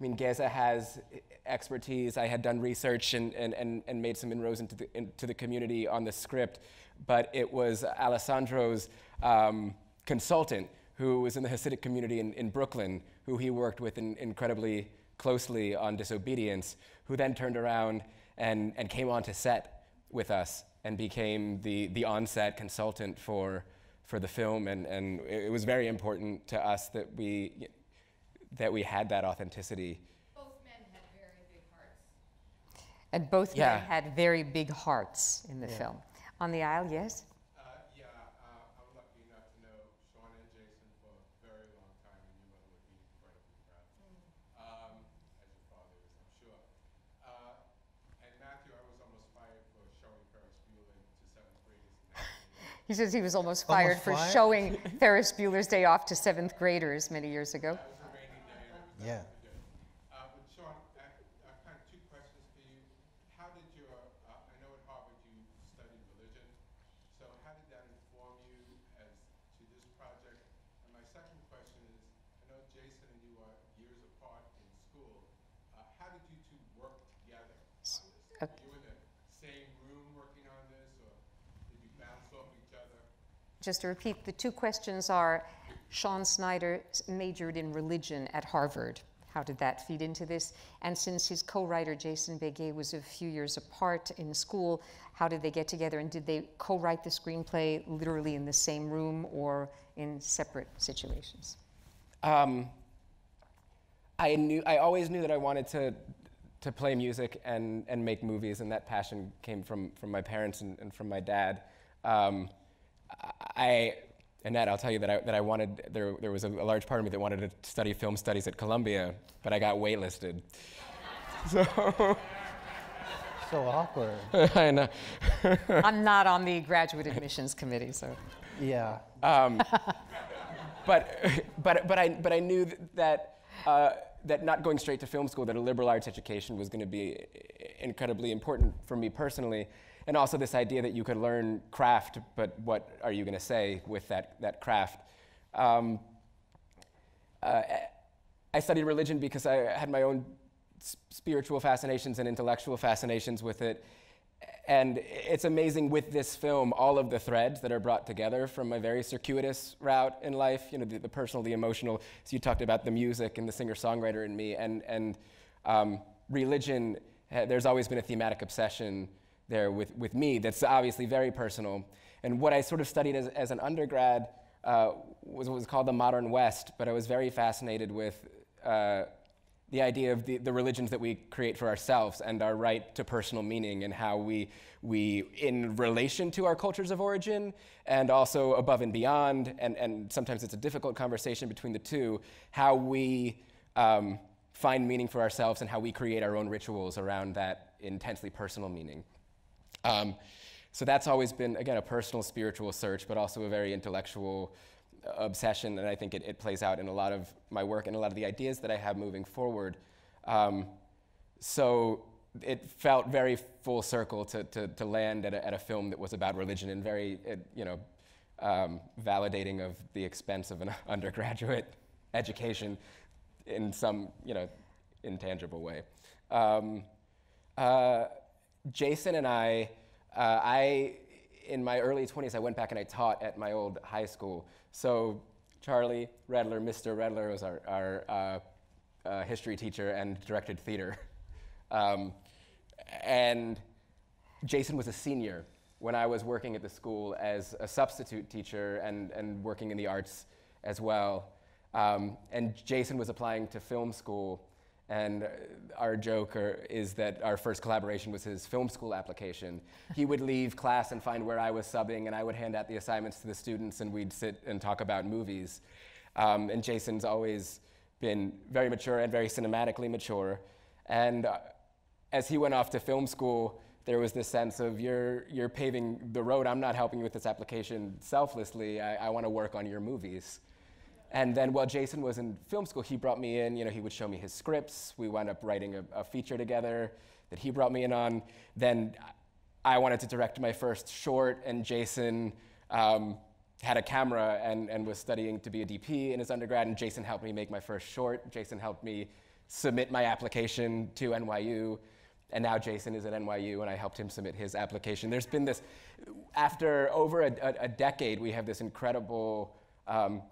B: Géza has expertise. I had done research and made some inroads into the community on the script, but it was Alessandro's consultant, who was in the Hasidic community in Brooklyn, who he worked with incredibly closely on Disobedience, who then turned around and came onto set with us and became the on-set consultant for the film, and it was very important to us that we had that authenticity.
E: Both men had very big hearts.
A: And both men had very big hearts in the film. On the aisle, yes?
F: I'm lucky enough to know Shawn and Jason for a very long time, and your mother would be incredibly proud. As your father is, I'm sure. And Matthew, I was almost fired for showing Ferris Bueller to 7th graders.
A: He says he was almost fired for showing Ferris Bueller's Day Off to 7th graders many years ago.
F: That was a rainy day, and it was
C: Yeah.
F: good. But Shawn, kind of two questions for you. How did your, I know at Harvard you studied religion, so how did that inform you as to this project? And my second question is, I know Jason and you are years apart in school. How did you two work together on this? Were you in the same room working on this, or did you bounce off each other?
A: Just to repeat, the two questions are, Shawn Snyder majored in religion at Harvard. How did that feed into this? And since his co-writer, Jason Begay, was a few years apart in school, how did they get together? And did they co-write the screenplay literally in the same room or in separate situations?
B: I always knew that I wanted to play music and make movies, and that passion came from my parents and from my dad. Annette, I'll tell you that I wanted, there was a large part of me that wanted to study film studies at Columbia, but I got waitlisted.
C: So awkward.
B: I know.
A: I'm not on the graduate admissions committee, so.
C: Yeah.
B: But I knew that not going straight to film school, that a liberal arts education was going to be incredibly important for me personally. And also this idea that you could learn craft, but what are you going to say with that craft? I studied religion because I had my own spiritual fascinations and intellectual fascinations with it. And it's amazing with this film, all of the threads that are brought together from a very circuitous route in life, you know, the personal, the emotional. So you talked about the music and the singer-songwriter in me, and religion, there's always been a thematic obsession there with me that's obviously very personal. And what I sort of studied as an undergrad was what was called the modern West, but I was very fascinated with the idea of the religions that we create for ourselves and our right to personal meaning, and how we in relation to our cultures of origin and also above and beyond, and sometimes it's a difficult conversation between the two, how we find meaning for ourselves and how we create our own rituals around that intensely personal meaning. So that's always been, again, a personal spiritual search, but also a very intellectual obsession, and I think it plays out in a lot of my work and a lot of the ideas that I have moving forward. So it felt very full circle to land at a film that was about religion, and very, validating of the expense of an undergraduate education in some, intangible way. Jason and I, in my early 20s, I went back and I taught at my old high school. So Charlie Redler, Mr. Redler, was our history teacher and directed theater. And Jason was a senior when I was working at the school as a substitute teacher and working in the arts as well. And Jason was applying to film school. And our joke is that our first collaboration was his film school application. He would leave class and find where I was subbing, and I would hand out the assignments to the students, and we'd sit and talk about movies. And Jason's always been very mature and very cinematically mature. And as he went off to film school, there was this sense of, you're paving the road. I'm not helping you with this application selflessly. I want to work on your movies. And then while Jason was in film school, he brought me in, he would show me his scripts. We wound up writing a feature together that he brought me in on. Then I wanted to direct my first short, and Jason had a camera and was studying to be a DP in his undergrad, and Jason helped me make my first short. Jason helped me submit my application to NYU, and now Jason is at NYU, and I helped him submit his application. There's been this, after over a decade, we have this incredible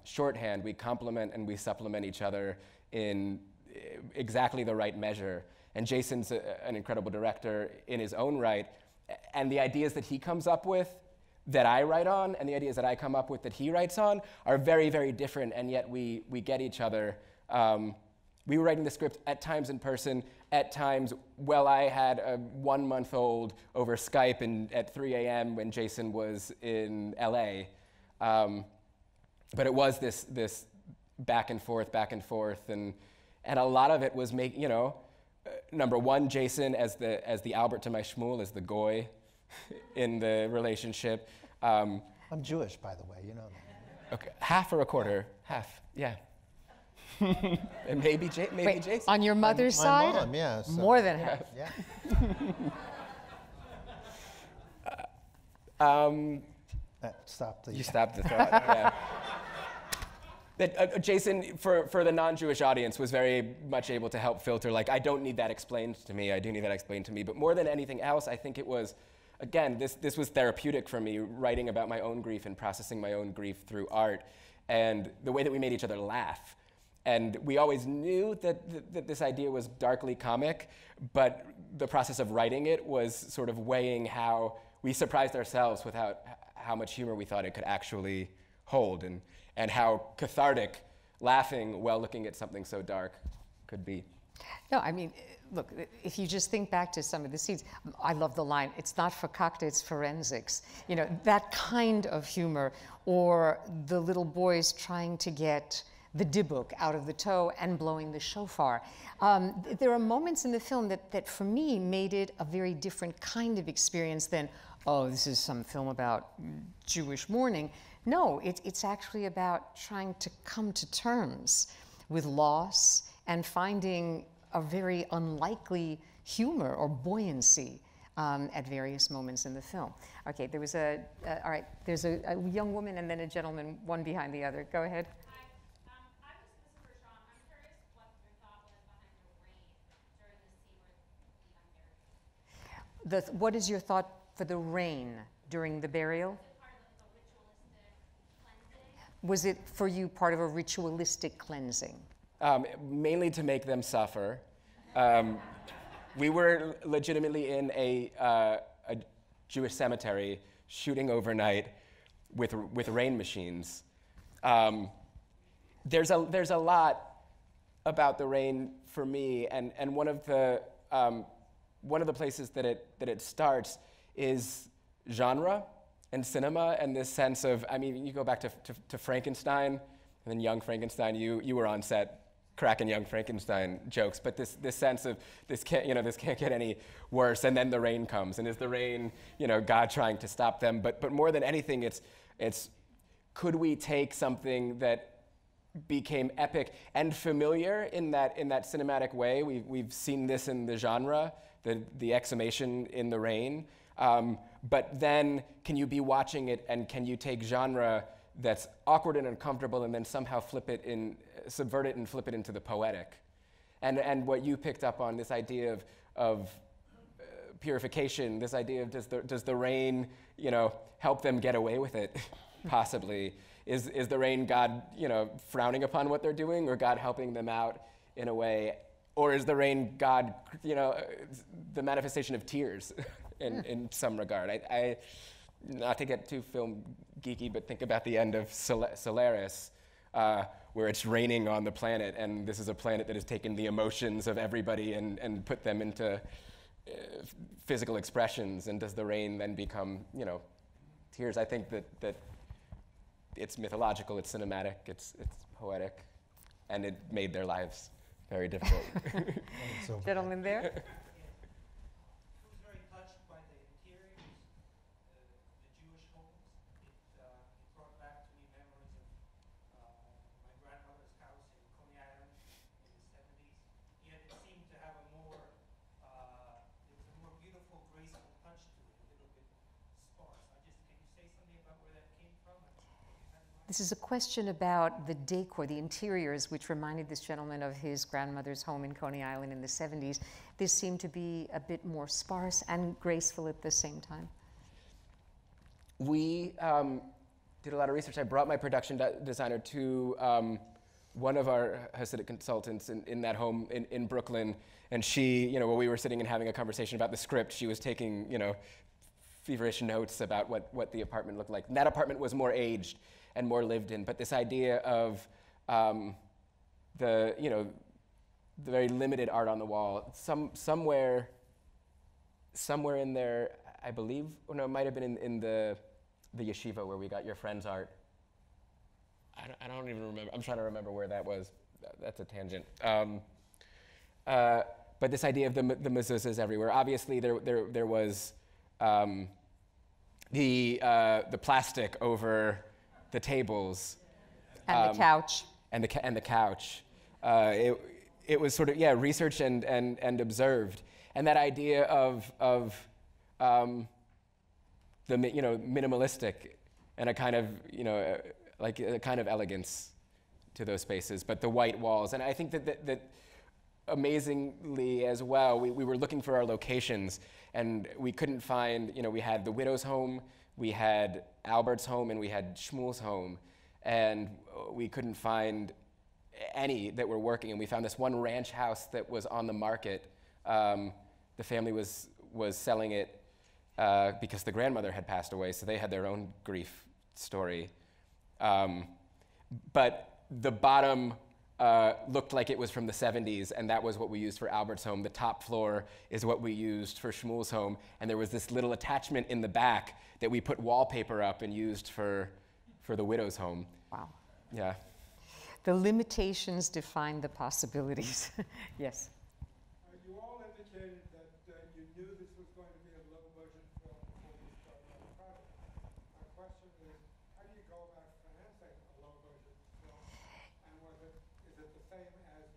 B: shorthand. We complement and we supplement each other in exactly the right measure. And Jason's an incredible director in his own right. And the ideas that he comes up with that I write on, and the ideas that I come up with that he writes on, are very, very different, and yet we get each other. We were writing the script at times in person, at times, I had a 1-month-old over Skype at 3 a.m. when Jason was in LA. But it was this back and forth, and a lot of it was number one, Jason as the Albert to my Shmuel, as the goy in the relationship.
C: I'm Jewish, by the way, you know that.
B: Okay, half or a quarter? Half, yeah. And maybe Jason.
A: On your mother's
C: my
A: side?
C: mom, yeah. So,
A: More than half.
C: Yeah. Stop the...
B: You stopped the thought, yeah. That Jason, for the non-Jewish audience, was very much able to help filter, I don't need that explained to me, I do need that explained to me. But more than anything else, I think it was, again, this was therapeutic for me, writing about my own grief and processing my own grief through art, and the way that we made each other laugh. And we always knew that this idea was darkly comic, but the process of writing it was sort of weighing how we surprised ourselves with how much humor we thought it could actually hold, and how cathartic laughing while looking at something so dark could be.
A: No, I mean, look, if you just think back to some of the scenes, I love the line, it's not fakakta, it's forensics. That kind of humor, or the little boys trying to get the dibuk out of the toe and blowing the shofar. There are moments in the film that for me made it a very different kind of experience than, oh, this is some film about Jewish mourning. No, it's actually about trying to come to terms with loss and finding a very unlikely humor or buoyancy at various moments in the film. Okay, there was all right, there's a young woman and then a gentleman, one behind the other. Go ahead.
E: Hi, this is for Shawn. I'm curious what your thought was behind the rain during
A: What is your thought for the rain during the burial? Was it for you part of a ritualistic cleansing?
B: Mainly to make them suffer. We were legitimately in a Jewish cemetery shooting overnight with rain machines. There's a lot about the rain for me, and one of the places that it starts is genre and cinema, and this sense of, I mean, you go back to Frankenstein, and then Young Frankenstein. You were on set cracking Young Frankenstein jokes, but this sense of this can't get any worse, and then the rain comes, and is the rain, God trying to stop them? But more than anything, it's could we take something that became epic and familiar in that cinematic way? We've seen this in the genre, the exhumation in the rain. But then, can you be watching it, and can you take genre that's awkward and uncomfortable, and then somehow subvert it and flip it into the poetic? And what you picked up on, this idea of purification, this idea of does the rain, help them get away with it, possibly? Is the rain God, frowning upon what they're doing, or God helping them out in a way? Or is the rain God, the manifestation of tears in some regard? I not to get too film geeky, but think about the end of Solace, where it's raining on the planet, and this is a planet that has taken the emotions of everybody and put them into physical expressions. And does the rain then become, tears? I think that it's mythological, it's cinematic, it's poetic, and it made their lives very difficult.
A: Gentleman there.
G: I was very touched by the interiors, the Jewish homes. It brought back to me memories of my grandmother's house in Coney Island in the 70s. Yet it seemed to have there was a more beautiful, graceful touch to it, a little bit sparse. Can you say something about where that came from?
A: This is a question about the decor, the interiors, which reminded this gentleman of his grandmother's home in Coney Island in the 70s. This seemed to be a bit more sparse and graceful at the same time.
B: We did a lot of research. I brought my production designer to one of our Hasidic consultants in that home in Brooklyn, and she, while we were sitting and having a conversation about the script, she was taking, feverish notes about what the apartment looked like. And that apartment was more aged and more lived in, but this idea of the very limited art on the wall, somewhere in there, I believe, it might have been in the yeshiva where we got your friend's art. I don't even remember. I'm trying to remember where that was. That's a tangent. But this idea of the mezuzahs everywhere. Obviously, there was the plastic over the tables,
A: and the couch,
B: and the couch. It was sort of researched and observed, and that idea of the minimalistic and a kind of like a kind of elegance to those spaces, but the white walls. And I think that amazingly as well, we were looking for our locations, and we couldn't find. We had the widow's home, we had Albert's home, and we had Shmuel's home, and we couldn't find any that were working. And we found this one ranch house that was on the market. The family was selling it because the grandmother had passed away, so they had their own grief story. But the bottom looked like it was from the 70s, and that was what we used for Albert's home. The top floor is what we used for Shmuel's home, and there was this little attachment in the back that we put wallpaper up and used for the widow's home.
A: Wow.
B: Yeah.
A: The limitations define the possibilities. Yes.
F: You all indicated that you knew this was going to be a low-budget film before you started on the project. My question is, how do you go about financing a low-budget film, and is it the same as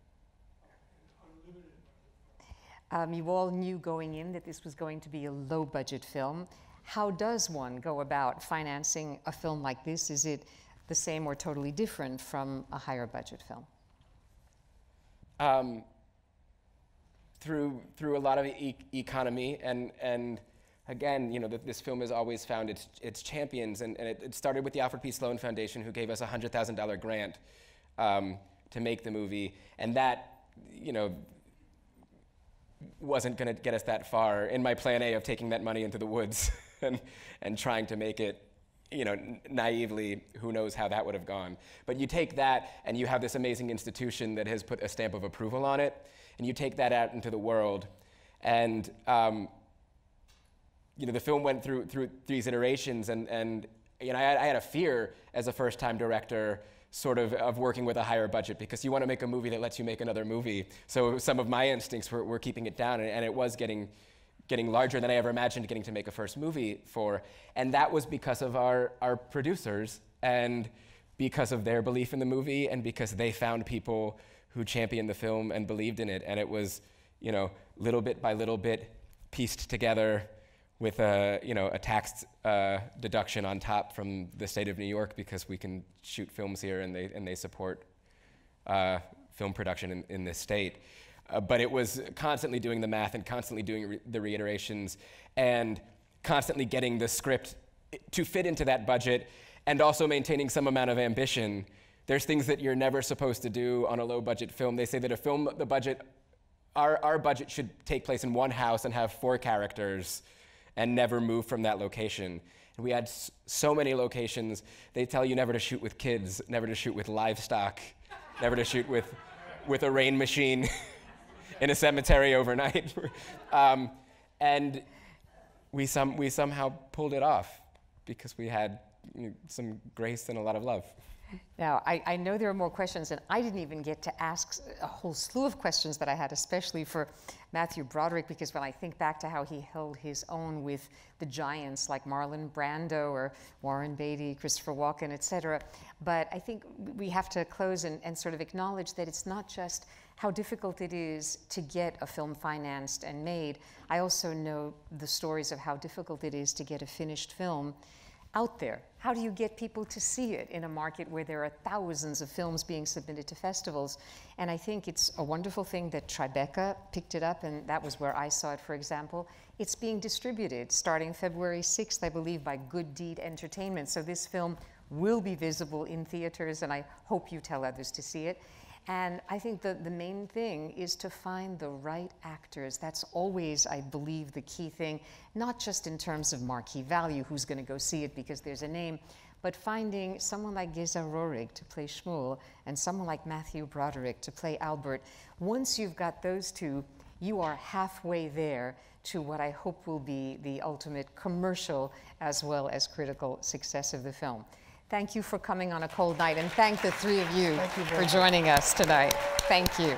F: an unlimited budget film?
A: You all knew going in that this was going to be a low-budget film. How does one go about financing a film like this? Is it the same or totally different from a higher budget film?
B: through a lot of economy, and again, you know, this film has always found its champions, and it started with the Alfred P. Sloan Foundation, who gave us a $100,000 grant to make the movie, and that, you know, wasn't going to get us that far in my plan A of taking that money into the woods and trying to make it, you know, naively, who knows how that would have gone. But you take that and you have this amazing institution that has put a stamp of approval on it, and you take that out into the world, and you know, the film went through these iterations, and you know, I had a fear as a first-time director sort of working with a higher budget, because you want to make a movie that lets you make another movie. So some of my instincts were keeping it down, and it was getting larger than I ever imagined getting to make a first movie for. And that was because of our producers, and because of their belief in the movie, and because they found people who championed the film and believed in it. And it was, you know, little bit by little bit pieced together with a, you know, a tax deduction on top from the state of New York, because we can shoot films here and they support film production in this state. But it was constantly doing the math and constantly doing the reiterations and constantly getting the script to fit into that budget, and also maintaining some amount of ambition. There's things that you're never supposed to do on a low budget film. They say that a film, our budget should take place in one house and have 4 characters and never move from that location. And we had so many locations. They tell you never to shoot with kids, never to shoot with livestock, never to shoot with a rain machine in a cemetery overnight. And we somehow pulled it off because we had, you know, some grace and a lot of love.
A: Now, I know there are more questions, and I didn't even get to ask a whole slew of questions that I had, especially for Matthew Broderick, because when I think back to how he held his own with the giants like Marlon Brando or Warren Beatty, Christopher Walken, et cetera. But I think we have to close and sort of acknowledge that it's not just how difficult it is to get a film financed and made. I also know the stories of how difficult it is to get a finished film out there. How do you get people to see it in a market where there are thousands of films being submitted to festivals? And I think it's a wonderful thing that Tribeca picked it up, and that was where I saw it, for example. It's being distributed starting February 6th, I believe, by Good Deed Entertainment. So this film will be visible in theaters, and I hope you tell others to see it. And I think the main thing is to find the right actors. That's always, I believe, the key thing, not just in terms of marquee value, who's going to go see it because there's a name, but finding someone like Géza Röhrig to play Shmuel and someone like Matthew Broderick to play Albert. Once you've got those two, you are halfway there to what I hope will be the ultimate commercial as well as critical success of the film. Thank you for coming on a cold night, and thank the 3 of you for joining us tonight. Thank you.